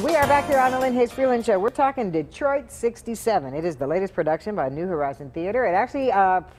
We are back here on the Lynne Hayes-Freeland Show. We're talking Detroit 67. It is the latest production by New Horizon Theater. It actually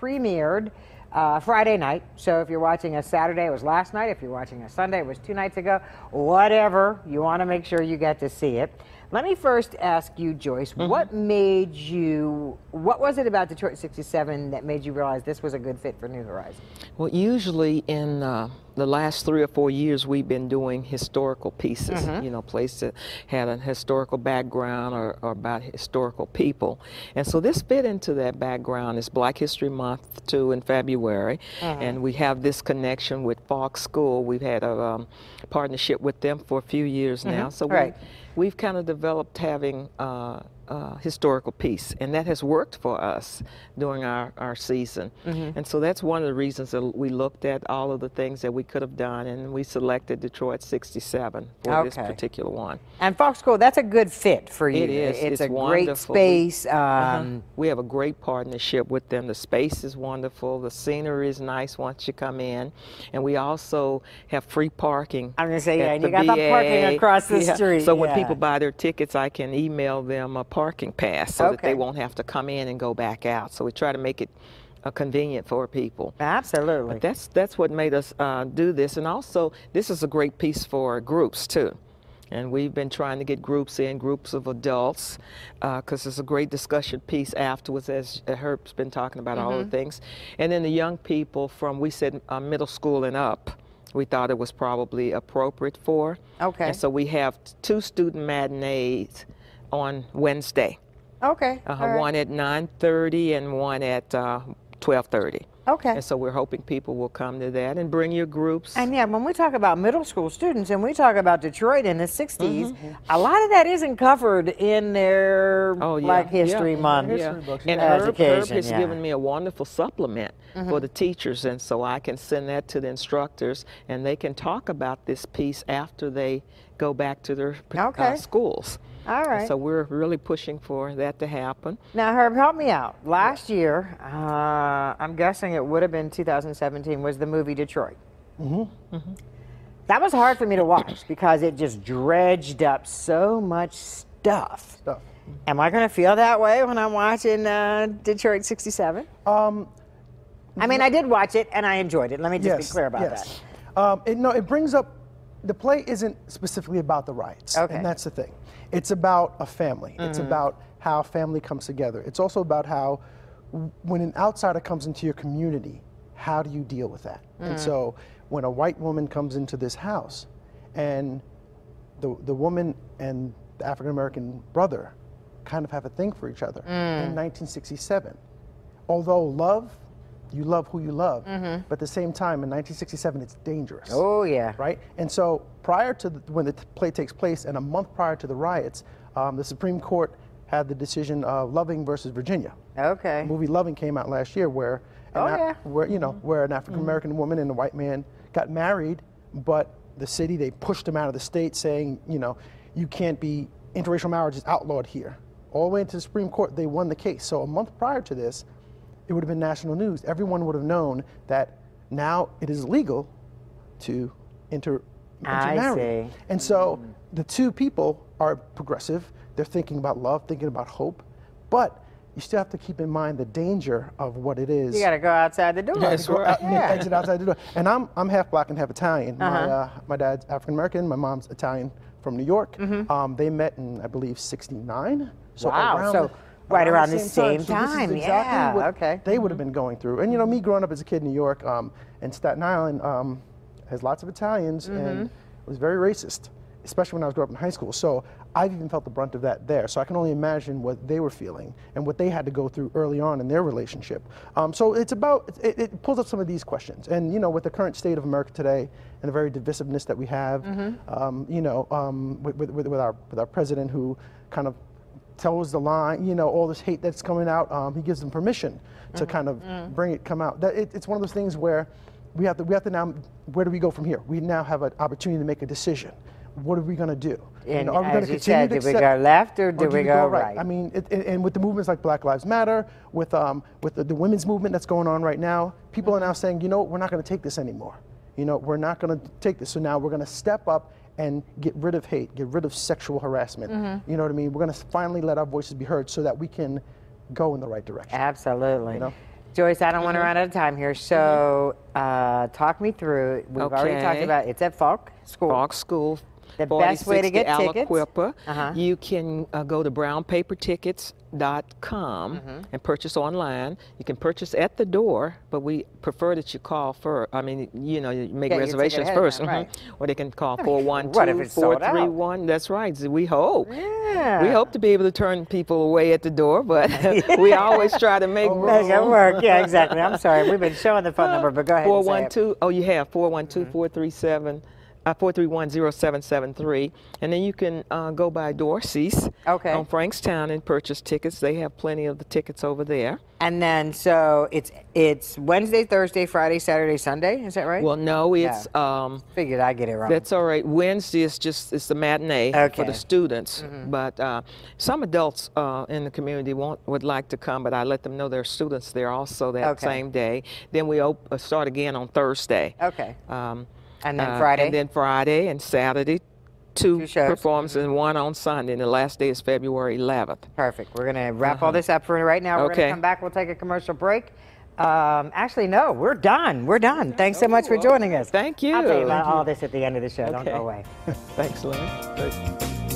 premiered Friday night. So if you're watching a Saturday, it was last night. If you're watching a Sunday, it was 2 nights ago. Whatever. You want to make sure you get to see it. Let me first ask you, Joyce, what was it about Detroit 67 that made you realize this was a good fit for New Horizon? Well, usually in the last 3 or 4 years, we've been doing historical pieces, you know, places that had a historical background or about historical people. And so this fit into that background. It's Black History Month, too, in February. And we have this connection with Falk School. We've had a partnership with them for a few years now. So we've kind of developed having historical piece, and that has worked for us during our season. And so that's one of the reasons that we looked at all of the things that we could have done, and we selected Detroit 67 for this particular one. And Fox School, that's a good fit for you. It is. It's a wonderful. Great space. We have a great partnership with them. The space is wonderful. The scenery is nice once you come in. And we also have free parking. I'm going to say, and you got the parking across the street. So when people buy their tickets, I can email them a parking pass so that they won't have to come in and go back out. So we try to make it convenient for people. Absolutely. But that's what made us do this. And also, this is a great piece for groups, too. And we've been trying to get groups in, groups of adults, because it's a great discussion piece afterwards, as Herb's been talking about all the things. And then the young people from, we said, middle school and up, we thought it was probably appropriate for. And so we have 2 student matinees on Wednesday. One at 9:30 and one at 12:30. And so we're hoping people will come to that and bring your groups. And yeah, when we talk about middle school students and we talk about Detroit in the 60s, a lot of that isn't covered in their Black History Month And Herb has given me a wonderful supplement for the teachers, and so I can send that to the instructors, and they can talk about this piece after they go back to their schools. All right. So we're really pushing for that to happen. Now, Herb, help me out. Last year, I'm guessing it would have been 2017, was the movie Detroit. That was hard for me to watch because it just dredged up so much stuff. Am I going to feel that way when I'm watching Detroit 67? I mean, I did watch it and I enjoyed it. Let me just be clear about that. It brings up, the play isn't specifically about the riots, and that's the thing. It's about a family. It's about how family comes together. It's also about how, when an outsider comes into your community, how do you deal with that? And so, when a white woman comes into this house, and the woman and the African-American brother kind of have a thing for each other in 1967. Although you love who you love, but at the same time, in 1967, it's dangerous. Right? And so prior to when the play takes place, and a month prior to the riots, the Supreme Court had the decision of Loving versus Virginia. The movie Loving came out last year, where where an African-American woman and a white man got married, but the city, they pushed them out of the state, saying, you can't be, interracial marriage is outlawed here. All the way into the Supreme Court, they won the case. So a month prior to this, it would have been national news. Everyone would have known that now it is legal to intermarry. And so the 2 people are progressive. They're thinking about love, thinking about hope, but you still have to keep in mind the danger of what it is. You got to go outside the door. Exit outside the door. And I'm half Black and half Italian. My dad's African American. My mom's Italian from New York. They met in, I believe, '69. So right around the same time. So this is exactly what they would have been going through. And me growing up as a kid in New York, and Staten Island has lots of Italians and was very racist, especially when I was growing up in high school. So I've even felt the brunt of that there. So I can only imagine what they were feeling and what they had to go through early on in their relationship. So it's about, it pulls up some of these questions. And with the current state of America today and the very divisiveness that we have, with our president, who kind of tells the line, all this hate that's coming out, he gives them permission to kind of come out. It's one of those things where we have to now, where do we go from here? We now have an opportunity to make a decision. What are we going to do? And are we going to continue to accept, do we go left or do we go right? I mean, and with the movements like Black Lives Matter, with the women's movement that's going on right now, people are now saying, we're not going to take this anymore. you know, we're not going to take this. So now we're going to step up and get rid of hate, get rid of sexual harassment. You know what I mean? We're going to finally let our voices be heard so that we can go in the right direction. Absolutely. You know? Joyce, I don't want to run out of time here, so talk me through. We've already talked about it's at Falk School. Falk School. The best way to get tickets. You can go to brownpapertickets.com and purchase online. You can purchase at the door, but we prefer that you call first. I mean, you know, you make reservations first. Right. Or they can call 412-431. That's right. We hope. Yeah. We hope to be able to turn people away at the door, but we always try to make it work. Yeah, exactly. I'm sorry. We've been showing the phone number, but go ahead. 412. Oh, you have 412-437. 431-0773, and then you can go by Dorsey's on Frankstown and purchase tickets. They have plenty of the tickets over there. And then, so it's Wednesday, Thursday, Friday, Saturday, Sunday. Is that right? Well, no, it's figured I get it wrong. That's all right. Wednesday is just the matinee for the students, but some adults in the community would like to come, but I let them know there are students there also that same day. Then we start again on Thursday. Okay. And then Friday? And then Friday and Saturday, two performances and one on Sunday. And the last day is February 11th. Perfect. We're going to wrap all this up for right now. We're going to come back. We'll take a commercial break. Actually, no, we're done. We're done. Thanks so much for joining us. Thank you. I'll tell you about all this at the end of the show. Don't go away. Thanks, Lynne.